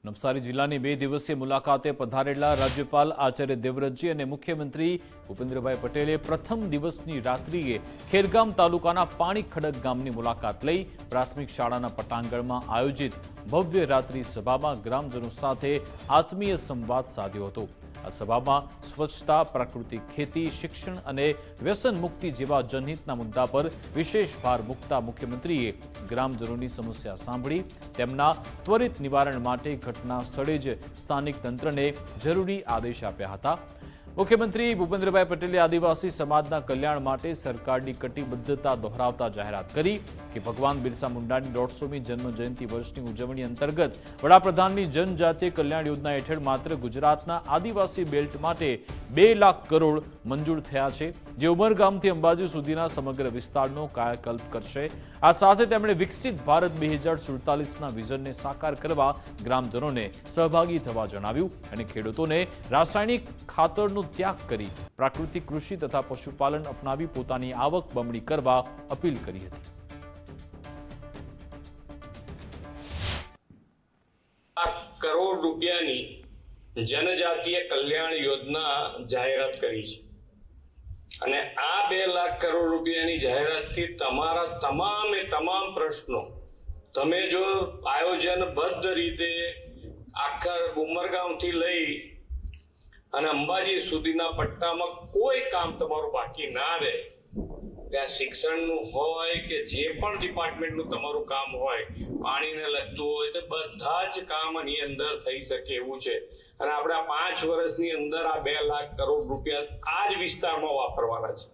નવસારી જિલ્લાની 2 દિવસીય મુલાકાતે પધારેલા રાજ્યપાલ આચાર્ય દેવવ્રતજી અને મુખ્યમંત્રી ભૂપેન્દ્રભાઈ પટેલે પ્રથમ દિવસની રાત્રિએ ખેરગામ તાલુકાના પાણીખડક ગામની મુલાકાત લઈ પ્રાથમિક શાળાના પટાંગણમાં આયોજિત ભવ્ય રાત્રિ સભામાં ગ્રામજનો સાથે આત્મીય સંવાદ સાધ્યો હતો। આ સભામાં સ્વચ્છતા, પ્રાકૃતિક ખેતી, શિક્ષણ અને વ્યસન મુક્તિ જેવા જનહિતના મુદ્દા પર વિશેષ ભાર મૂકતા મુખ્યમંત્રીએ ગ્રામજનોની સમસ્યા સાંભળી તેમના ત્વરિત નિવારણ માટે ઘટના સ્થળે જ સ્થાનિક તંત્રને જરૂરી આદેશ આપ્યા હતા। મુખ્યમંત્રી ભૂપેન્દ્રભાઈ પટેલે આદિવાસી સમાજના કલ્યાણ માટે સરકારની કટિબદ્ધતા દોહરાવતા જાહેરાત કરી કે ભગવાન બિરસા મુંડાની 150મી જન્મ જયંતિ વર્ષની ઉજવણી અંતર્ગત વડાપ્રધાનની જનજાતીય કલ્યાણ યોજના હેઠળ માત્ર ગુજરાતના આદિવાસી બેલ્ટ માટે 2 લાખ કરોડ મંજૂર થયા છે, જે ઉમરગામથી અંબાજી સુધીના સમગ્ર વિસ્તારનો કાયાકલ્પ કરશે। આ સાથે તેમણે વિકસિત ભારત 2047ના વિઝનને સાકાર કરવા ગ્રામજનોને સહભાગી થવા જણાવ્યું અને ખેડૂતોને રાસાયણિક ખાતરનો ત્યાગ કરી પ્રાકૃતિક કૃષિ તથા પશુપાલન અપનાવી પોતાની આવક બમણી કરવા અપીલ કરી હતી। કરોડ રૂપિયાની જનજાતીય કલ્યાણ યોજના જાહેરાત કરી છે અને આ 2 લાખ કરોડ રૂપિયાની જાહેરાતથી તમારા તમામ પ્રશ્નો તમે જો આયોજનબદ્ધ રીતે આખા ઉમરગામથી લઈ અને અંબાજી સુધીના પટ્ટામાં કોઈ કામ તમારું બાકી ના રહે, ત્યાં શિક્ષણનું હોય કે જે પણ ડિપાર્ટમેન્ટનું તમારું કામ હોય, પાણીને લગતું હોય, તો બધા જ કામ આની અંદર થઈ શકે એવું છે અને આપણે 5 વર્ષની અંદર આ 2 લાખ કરોડ રૂપિયા આ જ વિસ્તારમાં વાપરવાના છે।